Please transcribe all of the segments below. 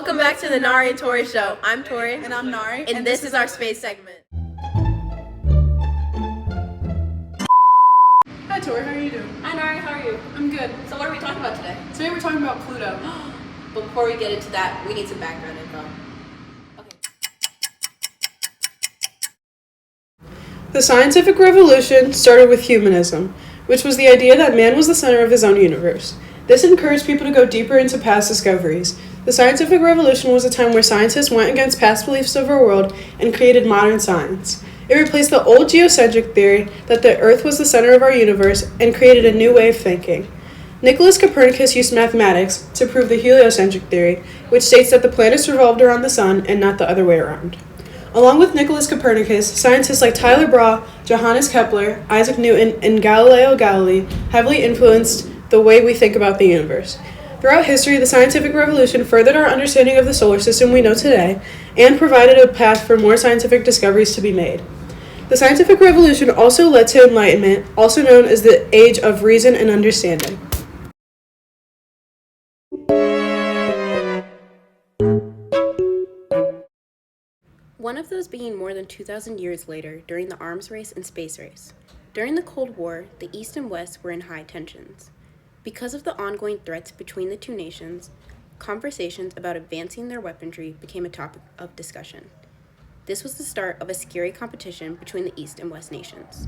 Welcome back to the Nari and Tori Show. I'm Tori. And I'm Nari. And this is our space segment. Hi Tori, how are you doing? Hi Nari, how are you? I'm good. So what are we talking about today? Today we're talking about Pluto. But before we get into that, we need some background info. Okay. The scientific revolution started with humanism, which was the idea that man was the center of his own universe. This encouraged people to go deeper into past discoveries. The scientific revolution was a time where scientists went against past beliefs of our world and created modern science. It replaced the old geocentric theory that the Earth was the center of our universe and created a new way of thinking. Nicholas Copernicus used mathematics to prove the heliocentric theory, which states that the planets revolved around the sun and not the other way around. Along with Nicholas Copernicus, scientists like Tyler Brahe, Johannes Kepler, Isaac Newton, and Galileo Galilei heavily influenced the way we think about the universe. Throughout history, the scientific revolution furthered our understanding of the solar system we know today and provided a path for more scientific discoveries to be made. The scientific revolution also led to enlightenment, also known as the Age of Reason and Understanding. One of those being more than 2,000 years later during the arms race and space race. During the Cold War, the East and West were in high tensions. Because of the ongoing threats between the two nations, conversations about advancing their weaponry became a topic of discussion. This was the start of a scary competition between the East and West nations.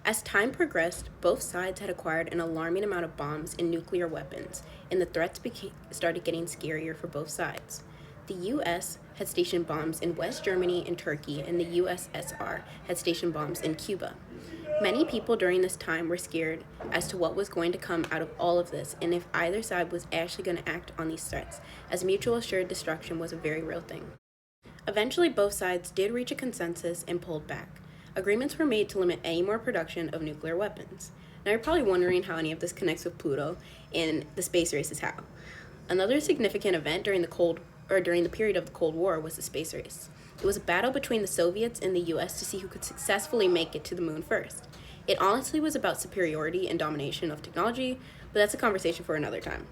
As time progressed, both sides had acquired an alarming amount of bombs and nuclear weapons, and the threats started getting scarier for both sides. The U.S. had stationed bombs in West Germany and Turkey, and the USSR had stationed bombs in Cuba. Many people during this time were scared as to what was going to come out of all of this, and if either side was actually going to act on these threats, as mutual assured destruction was a very real thing. Eventually, both sides did reach a consensus and pulled back. Agreements were made to limit any more production of nuclear weapons. Now you're probably wondering how any of this connects with Pluto and the space race is how. Another significant event during the period of the Cold War was the space race. It was a battle between the Soviets and the US to see who could successfully make it to the moon first. It honestly was about superiority and domination of technology, but that's a conversation for another time.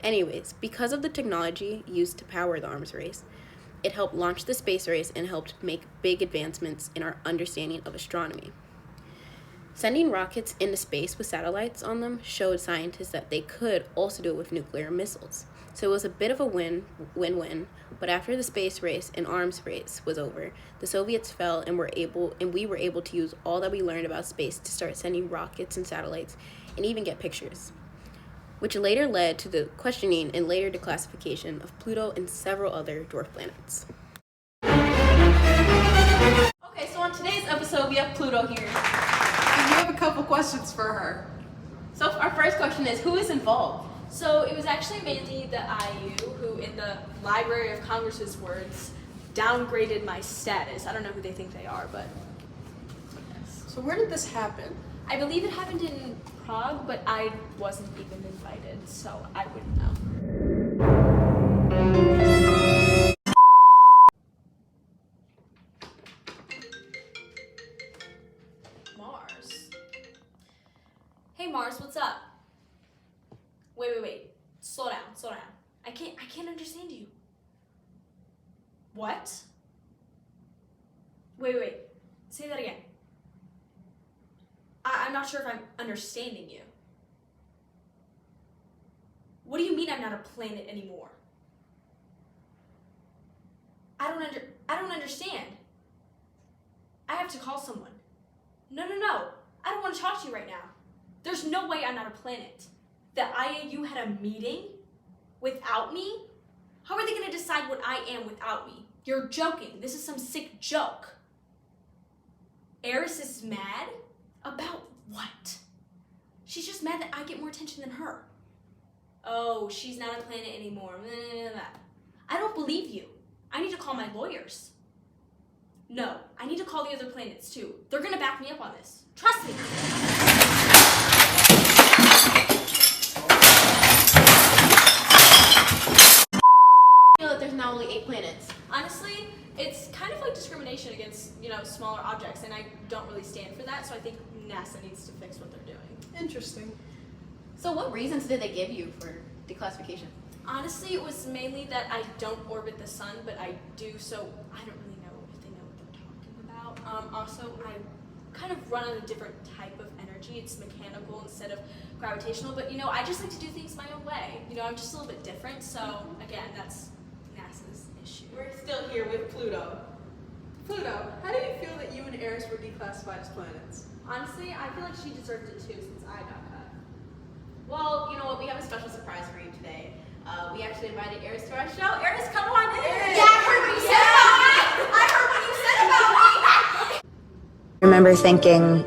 Anyways, because of the technology used to power the arms race, it helped launch the space race and helped make big advancements in our understanding of astronomy. Sending rockets into space with satellites on them showed scientists that they could also do it with nuclear missiles. So it was a bit of a win-win, but after the space race and arms race was over, the Soviets fell and we were able to use all that we learned about space to start sending rockets and satellites and even get pictures, which later led to the questioning and later declassification of Pluto and several other dwarf planets. Okay, so on today's episode, we have Pluto here. And we have a couple questions for her. So our first question is, who is involved? So it was actually mainly the IU who, in the Library of Congress's words, downgraded my status. I don't know who they think they are, but yes. So where did this happen? I believe it happened in Prague, but I wasn't even invited, so I wouldn't know. Mars. Hey Mars, what's up? Wait. Slow down. I can't understand you. What? Wait. Say that again. I'm not sure if I'm understanding you. What do you mean I'm not a planet anymore? I don't understand. I have to call someone. No. I don't want to talk to you right now. There's no way I'm not a planet. The IAU had a meeting without me? How are they going to decide what I am without me? You're joking. This is some sick joke. Eris is mad? About what? She's just mad that I get more attention than her. Oh, she's not a planet anymore. I don't believe you. I need to call my lawyers. No, I need to call the other planets too. They're gonna back me up on this. Trust me. discrimination against, smaller objects, and I don't really stand for that, so I think NASA needs to fix what they're doing. Interesting. So what reasons did they give you for declassification? Honestly, it was mainly that I don't orbit the sun, but I do, so I don't really know if they know what they're talking about. Also, I kind of run on a different type of energy. It's mechanical instead of gravitational, but I just like to do things my own way. I'm just a little bit different, so again, that's NASA's issue. We're still here with Pluto. Pluto, how do you feel that you and Eris were declassified as planets? Honestly, I feel like she deserved it too since I got cut. Well, you know what? We have a special surprise for you today. We actually invited Eris to our show. Eris, come on in. Yeah, I heard what you said about me. I heard what you said about me. I remember thinking,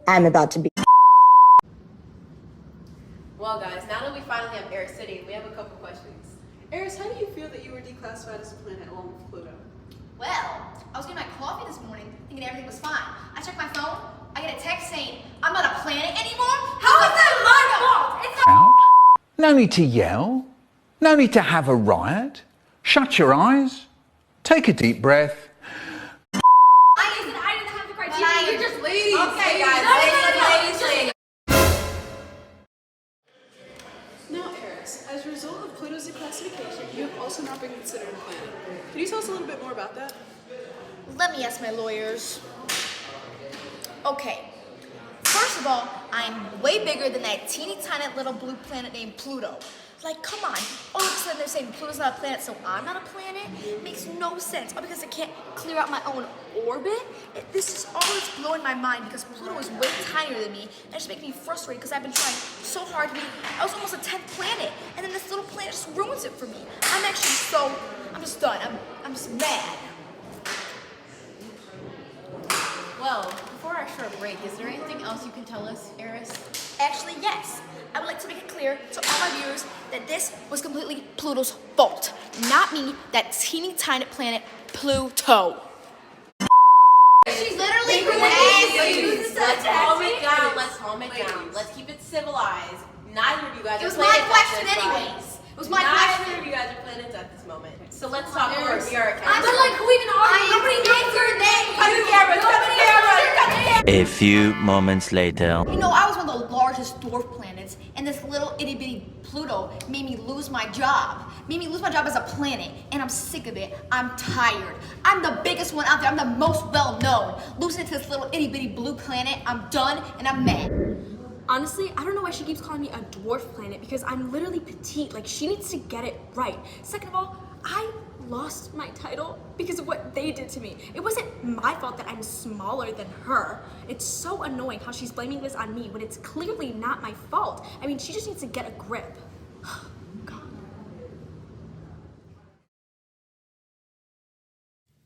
I'm about to be. Well, guys, now that we finally have Eris sitting, we have a couple questions. Eris, how do you feel that you were declassified as a planet along with Pluto? Well, I was getting my coffee this morning thinking everything was fine. I checked my phone, I get a text saying, I'm not a planet anymore? How is that my fault? It's not. Out. No need to yell. No need to have a riot. Shut your eyes. Take a deep breath. I didn't have the criteria. You're just ladies. Okay, guys, ladies. Now, Eris, as a result of Pluto's declassification, you have also not been considered a planet. Can you tell us a little bit more about that? Let me ask my lawyers. Okay. First of all, I'm way bigger than that teeny tiny little blue planet named Pluto. Like, come on. All of a sudden they're saying Pluto's not a planet, so I'm not a planet? It makes no sense. All because I can't clear out my own orbit? This is all that's blowing my mind because Pluto is way tinier than me, and it's making me frustrated because I've been trying so hard to be, I was almost a 10th planet, and then this little planet just ruins it for me. I'm just done. I'm just mad. Well, before our short break, is there anything else you can tell us, Eris? Actually, yes. I would like to make it clear to all my viewers that this was completely Pluto's fault. Not me, that teeny tiny planet, Pluto. She's literally Let's calm it down. Let's calm it down. Let's keep it civilized. Neither of you guys It are was my planets at question this time. anyways. It was my Neither question. of you guys are planets at this moment. So let's talk more of your account. But like, who even are you? Nobody knows your name. Cut the camera, cut the camera. A few moments later. You know, I was one of the largest dwarf planets, and this little itty bitty Pluto made me lose my job. Made me lose my job as a planet, and I'm sick of it. I'm tired. I'm the biggest one out there. I'm the most well known. Losing it to this little itty bitty blue planet, I'm done and I'm mad. Honestly, I don't know why she keeps calling me a dwarf planet because I'm literally petite. Like, she needs to get it right. Second of all, I lost my title because of what they did to me. It wasn't my fault that I'm smaller than her. It's so annoying how she's blaming this on me when it's clearly not my fault. I mean, she just needs to get a grip. God.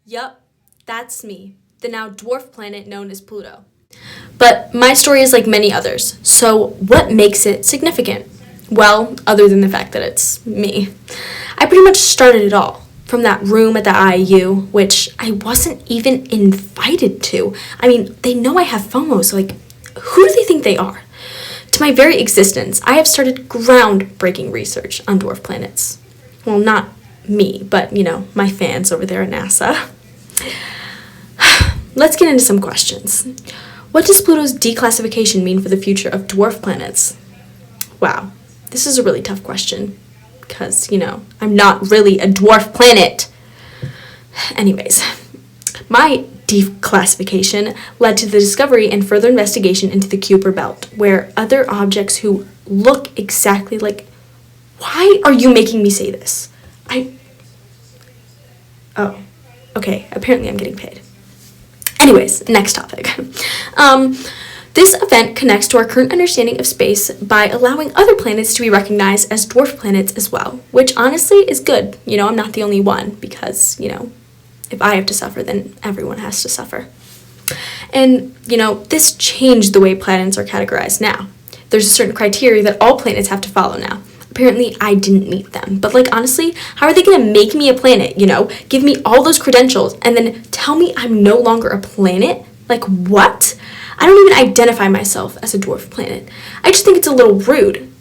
Yup, that's me, the now dwarf planet known as Pluto. But my story is like many others, so what makes it significant? Well, other than the fact that it's me. I pretty much started it all, from that room at the IAU, which I wasn't even invited to. I mean, they know I have FOMO, so like, who do they think they are? To my very existence, I have started groundbreaking research on dwarf planets. Well, not me, but, my fans over there at NASA. Let's get into some questions. What does Pluto's declassification mean for the future of dwarf planets? Wow, this is a really tough question because, I'm not really a dwarf planet. Anyways, my declassification led to the discovery and further investigation into the Kuiper Belt, where other objects who look exactly like... Why are you making me say this? Oh, okay, apparently I'm getting paid. Anyways, next topic. This event connects to our current understanding of space by allowing other planets to be recognized as dwarf planets as well, which honestly is good. I'm not the only one because, if I have to suffer, then everyone has to suffer. And, this changed the way planets are categorized now. There's a certain criteria that all planets have to follow now. Apparently, I didn't meet them. But, honestly, how are they going to make me a planet, Give me all those credentials and then tell me I'm no longer a planet? Like, what? I don't even identify myself as a dwarf planet. I just think it's a little rude.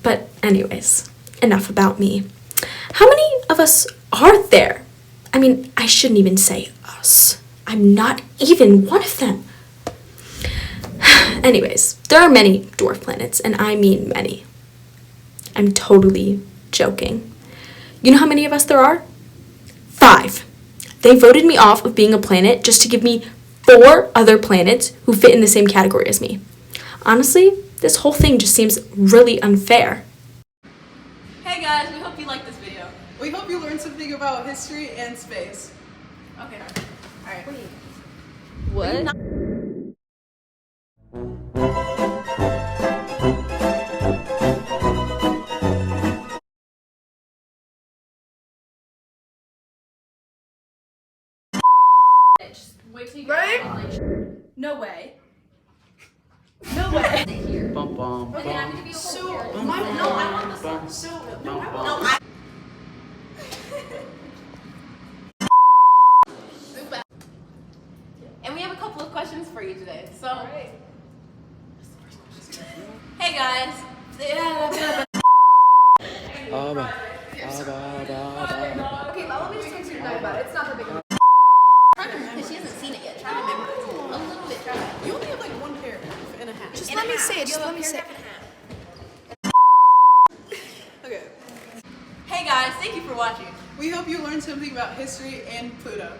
But anyways, enough about me. How many of us are there? I mean, I shouldn't even say us. I'm not even one of them. Anyways, there are many dwarf planets, and I mean many. I'm totally joking. You know how many of us there are? 5. They voted me off of being a planet just to give me 4 other planets who fit in the same category as me. Honestly, this whole thing just seems really unfair. Hey guys, we hope you liked this video. We hope you learned something about history and space. Okay. Alright. What? Wait till you Right? No way. No way. Okay, I'm gonna give you a whole no, I want this one. So, no, I And we have a couple of questions for you today. So, hey guys. Okay, let me just continue to about it. It's not that big of a because she hasn't seen it yet. Try to remember it. A little bit. Try to. You only have like 1 paragraph and a half. Just let me say it. Just let me say it. Okay. Hey guys, thank you for watching. We hope you learned something about history and Pluto.